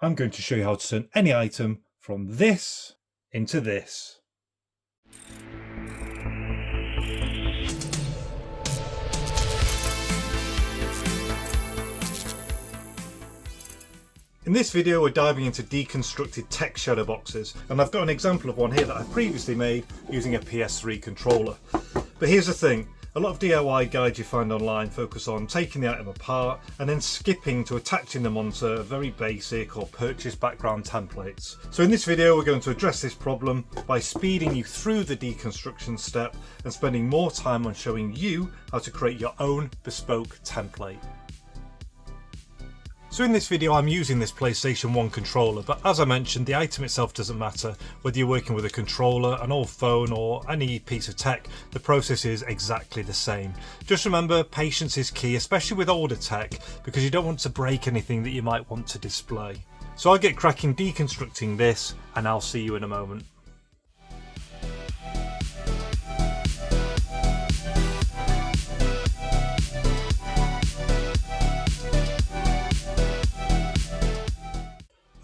I'm going to show you how to turn any item from this into this. In this video we're diving into deconstructed text shadow boxes, and I've got an example of one here that I previously made using a PS3 controller. But here's the thing, a lot of DIY guides you find online focus on taking the item apart and then skipping to attaching them onto very basic or purchased background templates. So in this video we're going to address this problem by speeding you through the deconstruction step and spending more time on showing you how to create your own bespoke template. So in this video I'm using this PlayStation 1 controller, but as I mentioned, the item itself doesn't matter. Whether you're working with a controller, an old phone or any piece of tech, the process is exactly the same. Just remember, patience is key, especially with older tech, because you don't want to break anything that you might want to display. So I'll get cracking deconstructing this and I'll see you in a moment.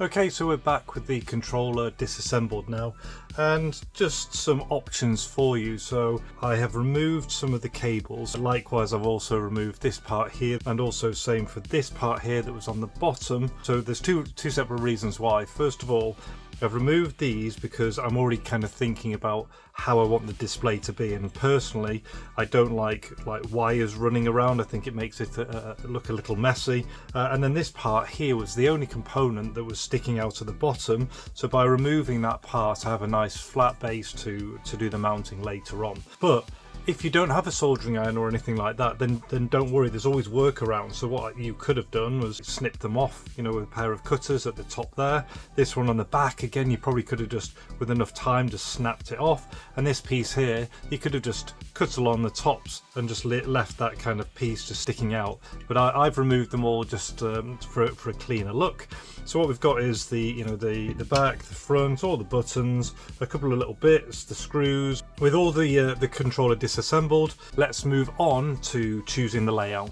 Okay, so we're back with the controller disassembled now, and just some options for you. So I have removed some of the cables. Likewise, I've also removed this part here, and also same for this part here that was on the bottom. So there's two separate reasons why. First of all, I've removed these because I'm already kind of thinking about how I want the display to be, and personally I don't like wires running around. I think it makes it look a little messy, and then this part here was the only component that was sticking out of the bottom, so by removing that part I have a nice flat base to do the mounting later on. But if you don't have a soldering iron or anything like that, then don't worry, there's always workarounds. So what you could have done was snip them off, you know, with a pair of cutters at the top there. This one on the back, again, you probably could have just, with enough time, just snapped it off. And this piece here, you could have just cut along the tops and just left that kind of piece just sticking out. But I've removed them all just for a cleaner look. So what we've got is the back, the front, all the buttons, a couple of little bits, the screws. With all the controller disassembled, let's move on to choosing the layout.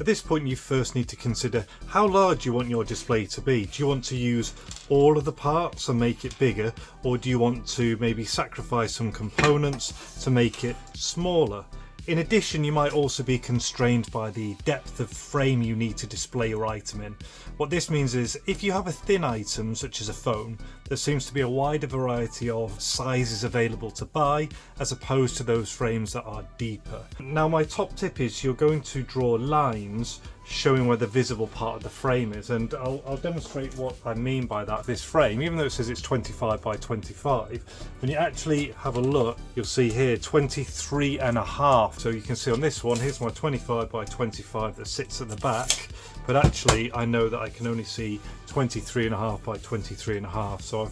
At this point you first need to consider how large you want your display to be. Do you want to use all of the parts and make it bigger, or do you want to maybe sacrifice some components to make it smaller? In addition, you might also be constrained by the depth of frame you need to display your item in. What this means is, if you have a thin item such as a phone, there seems to be a wider variety of sizes available to buy as opposed to those frames that are deeper. Now my top tip is you're going to draw lines showing where the visible part of the frame is, and I'll demonstrate what I mean by that. This frame, even though it says it's 25 by 25, when you actually have a look, you'll see here 23.5. So you can see on this one, here's my 25 by 25 that sits at the back, but actually I know that I can only see 23.5 by 23.5. So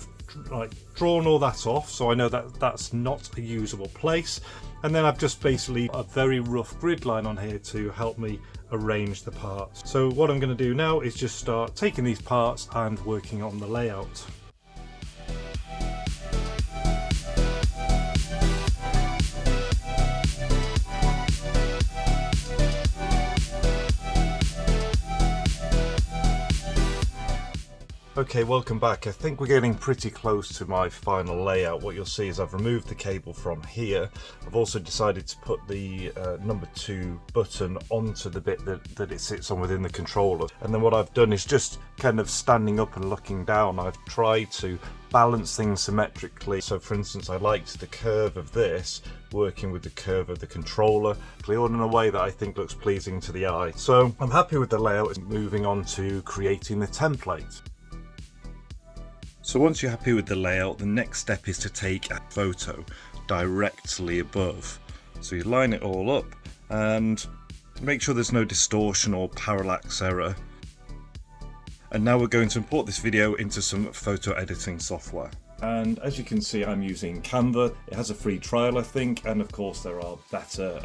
I've drawn all that off, so I know that that's not a usable place. And then I've just basically a very rough grid line on here to help me arrange the parts. So what I'm going to do now is just start taking these parts and working on the layout. Okay, welcome back. I think we're getting pretty close to my final layout. What you'll see is I've removed the cable from here. I've also decided to put the number 2 button onto the bit that it sits on within the controller. And then what I've done is just kind of standing up and looking down, I've tried to balance things symmetrically. So for instance, I liked the curve of this working with the curve of the controller, all in a way that I think looks pleasing to the eye. So I'm happy with the layout. Moving on to creating the template. So once you're happy with the layout, the next step is to take a photo directly above. So you line it all up and make sure there's no distortion or parallax error. And now we're going to import this video into some photo editing software. And as you can see, I'm using Canva. It has a free trial, I think, and of course there are better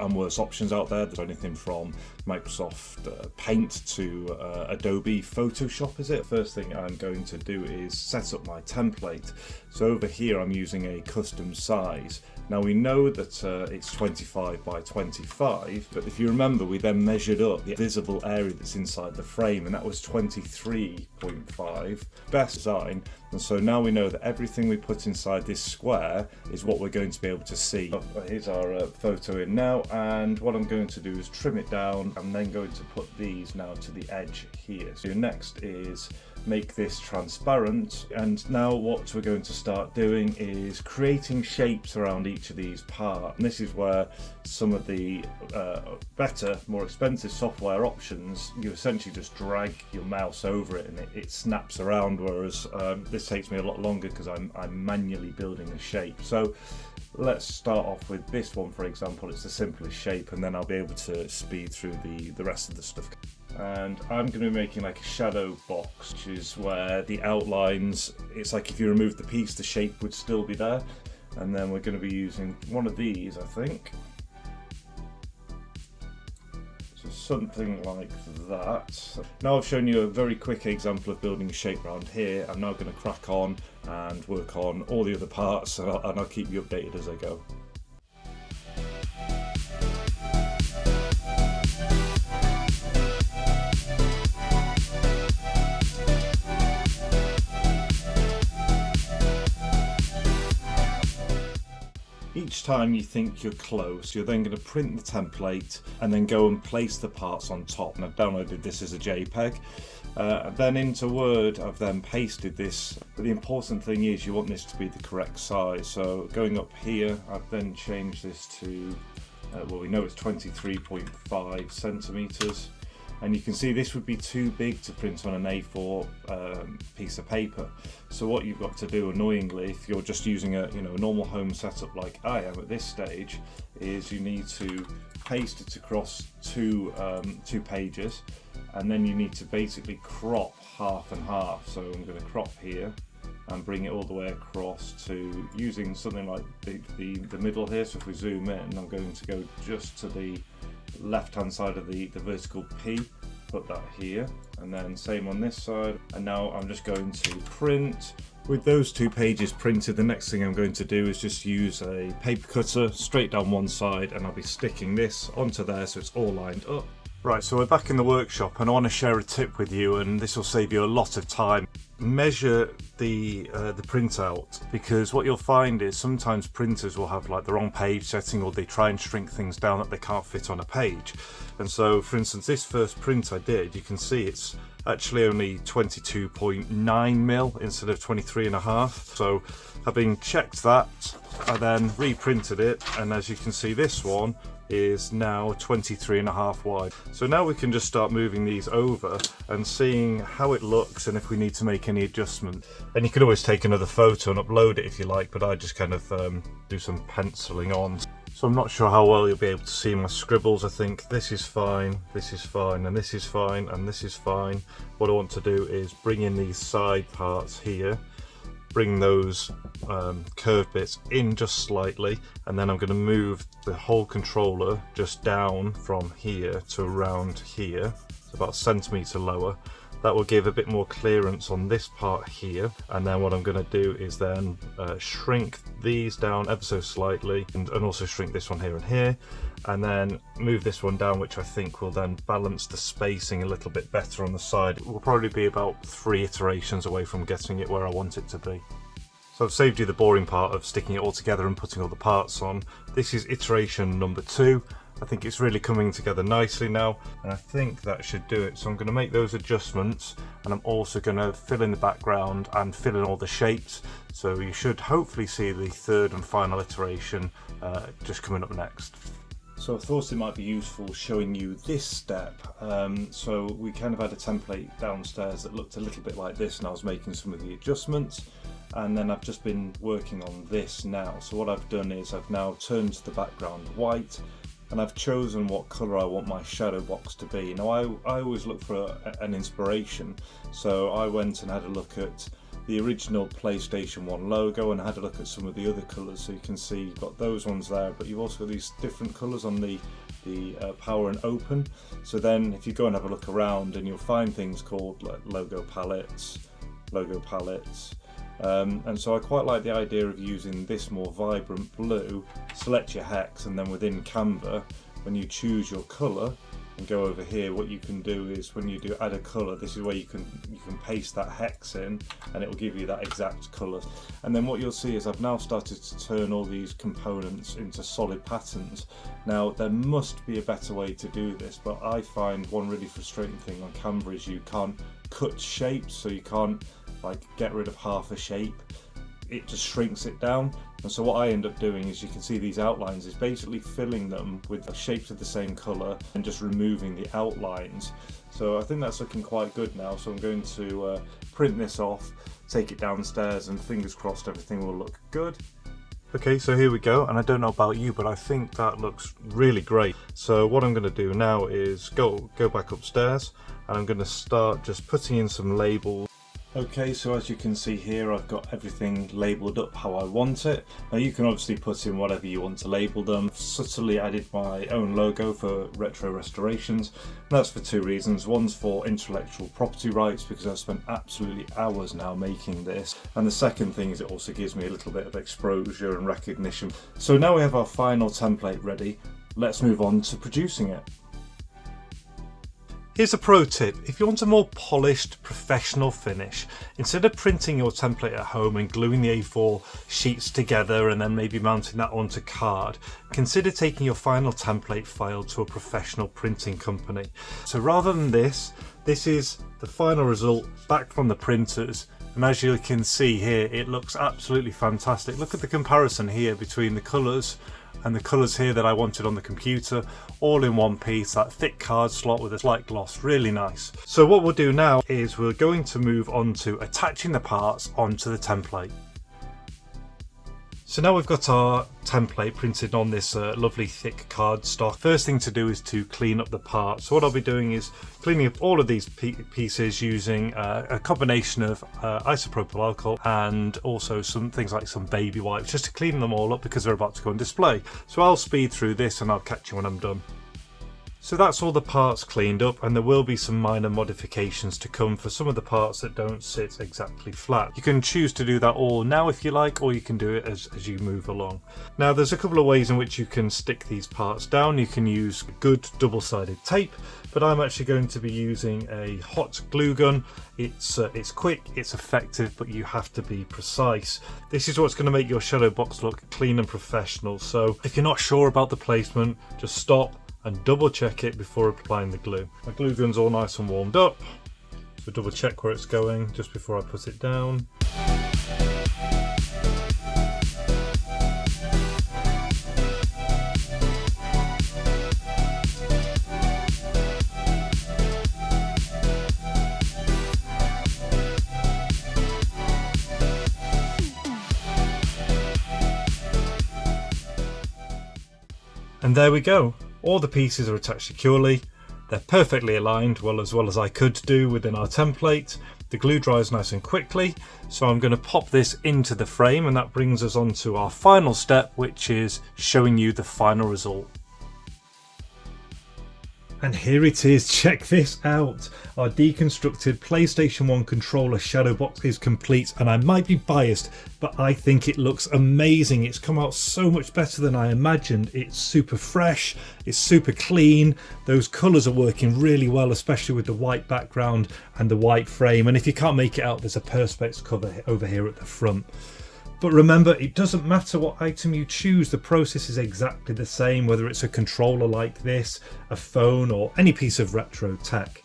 and worse options out there. There's anything from Microsoft Paint to Adobe Photoshop, is it? First thing I'm going to do is set up my template. So over here I'm using a custom size. Now we know that it's 25 by 25, but if you remember, we then measured up the visible area that's inside the frame, and that was 23.5, best design. And so now we know that everything we put inside this square is what we're going to be able to see. Here's our photo in now, and what I'm going to do is trim it down. I'm then going to put these now to the edge here. So next is make this transparent, and now what we're going to start doing is creating shapes around each of these parts. And this is where some of the better, more expensive software options, you essentially just drag your mouse over it and it snaps around, whereas this takes me a lot longer because I'm manually building a shape. So let's start off with this one, for example. It's the simplest shape, and then I'll be able to speed through the rest of the stuff. And I'm going to be making like a shadow box, which is where the outlines, it's like if you remove the piece, the shape would still be there. And then we're going to be using one of these, I think. So something like that. Now I've shown you a very quick example of building a shape around here. I'm now going to crack on and work on all the other parts, and I'll keep you updated as I go. Each time you think you're close, you're then going to print the template and then go and place the parts on top. And I've downloaded this as a JPEG. Then into Word, I've then pasted this. But the important thing is you want this to be the correct size. So going up here, I've then changed this to, well, we know it's 23.5 centimeters. And you can see this would be too big to print on an A4 piece of paper. So what you've got to do, annoyingly, if you're just using a normal home setup like I am at this stage, is you need to paste it across two pages, and then you need to basically crop half and half. So I'm going to crop here and bring it all the way across to using something like the middle here. So if we zoom in, I'm going to go just to the left hand side of the vertical P, put that here, and then same on this side. And now I'm just going to print. With those two pages printed, the next thing I'm going to do is just use a paper cutter straight down one side, and I'll be sticking this onto there so it's all lined up. Right, so we're back in the workshop, and I want to share a tip with you, and this will save you a lot of time. Measure the printout, because what you'll find is sometimes printers will have like the wrong page setting, or they try and shrink things down that they can't fit on a page. And so, for instance, this first print I did, you can see it's actually only 22.9 mil instead of 23.5. So having checked that, I then reprinted it, and as you can see, this one is now 23.5 wide. So now we can just start moving these over and seeing how it looks and if we need to make any adjustments. And you can always take another photo and upload it if you like, but I just kind of do some penciling on. So I'm not sure how well you'll be able to see my scribbles. I think this is fine, and this is fine, and this is fine. What I want to do is bring in these side parts here, bring those curved bits in just slightly, and then I'm going to move the whole controller just down from here to around here. It's about a centimetre lower. That will give a bit more clearance on this part here, and then what I'm going to do is then shrink these down ever so slightly, and also shrink this one here and here, and then move this one down, which I think will then balance the spacing a little bit better on the side. It will probably be about 3 iterations away from getting it where I want it to be. So I've saved you the boring part of sticking it all together and putting all the parts on. This is iteration number 2. I think it's really coming together nicely now, and I think that should do it. So I'm going to make those adjustments, and I'm also going to fill in the background and fill in all the shapes. So you should hopefully see the third and final iteration just coming up next. So I thought it might be useful showing you this step. So we kind of had a template downstairs that looked a little bit like this, and I was making some of the adjustments, and then I've just been working on this now. So what I've done is I've now turned the background white, and I've chosen what colour I want my shadow box to be. Now I always look for an inspiration, so I went and had a look at the original PlayStation 1 logo and had a look at some of the other colours. So you can see you've got those ones there, but you've also got these different colours on the power and open. So then if you go and have a look around, and you'll find things called like logo palettes, and so I quite like the idea of using this more vibrant blue. Select your hex, and then within Canva, when you choose your colour and go over here, what you can do is when you do add a colour, this is where you can paste that hex in, and it will give you that exact colour. And then what you'll see is I've now started to turn all these components into solid patterns. Now there must be a better way to do this, but I find one really frustrating thing on Canva is you can't cut shapes, so you can't like get rid of half a shape. It just shrinks it down. And so what I end up doing is, you can see these outlines, is basically filling them with shapes of the same colour and just removing the outlines. So I think that's looking quite good now. So I'm going to print this off, take it downstairs, and fingers crossed everything will look good. Okay, so here we go, and I don't know about you, but I think that looks really great. So what I'm going to do now is go back upstairs, and I'm going to start just putting in some labels. Okay, so as you can see here, I've got everything labelled up how I want it. Now you can obviously put in whatever you want to label them. I've subtly added my own logo for retro restorations, and that's for two reasons. One's for intellectual property rights, because I've spent absolutely hours now making this, and the second thing is it also gives me a little bit of exposure and recognition. So now we have our final template ready, let's move on to producing it. Here's a pro tip: if you want a more polished, professional finish, instead of printing your template at home and gluing the A4 sheets together and then maybe mounting that onto card, consider taking your final template file to a professional printing company. So rather than this is the final result back from the printers, and as you can see here, it looks absolutely fantastic. Look at the comparison here between the colours and the colours here that I wanted on the computer, all in one piece, that thick card slot with a slight gloss, really nice. So what we'll do now is we're going to move on to attaching the parts onto the template. So now we've got our template printed on this lovely thick cardstock. First thing to do is to clean up the parts. So what I'll be doing is cleaning up all of these pieces using a combination of isopropyl alcohol and also some things like some baby wipes, just to clean them all up because they're about to go on display. So I'll speed through this and I'll catch you when I'm done. So that's all the parts cleaned up, and there will be some minor modifications to come for some of the parts that don't sit exactly flat. You can choose to do that all now if you like, or you can do it as you move along. Now there's a couple of ways in which you can stick these parts down. You can use good double-sided tape, but I'm actually going to be using a hot glue gun. It's quick, it's effective, but you have to be precise. This is what's going to make your shadow box look clean and professional. So if you're not sure about the placement, just stop and double check it before applying the glue. My glue gun's all nice and warmed up, so double check where it's going just before I put it down. And there we go. All the pieces are attached securely. They're perfectly aligned, well as I could do within our template. The glue dries nice and quickly, so I'm going to pop this into the frame, and that brings us on to our final step, which is showing you the final result. And here it is, check this out. Our deconstructed PlayStation 1 controller shadow box is complete, and I might be biased, but I think it looks amazing. It's come out so much better than I imagined. It's super fresh, it's super clean. Those colours are working really well, especially with the white background and the white frame. And if you can't make it out, there's a perspex cover over here at the front. But remember, it doesn't matter what item you choose, the process is exactly the same, whether it's a controller like this, a phone, or any piece of retro tech.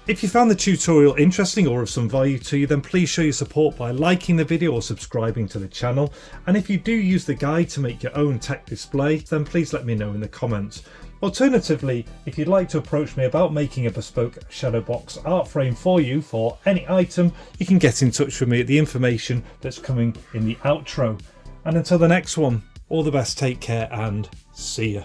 If you found the tutorial interesting or of some value to you, then please show your support by liking the video or subscribing to the channel. And if you do use the guide to make your own tech display, then please let me know in the comments. Alternatively, if you'd like to approach me about making a bespoke shadow box art frame for you for any item, you can get in touch with me at the information that's coming in the outro. And until the next one, all the best, take care, and see ya.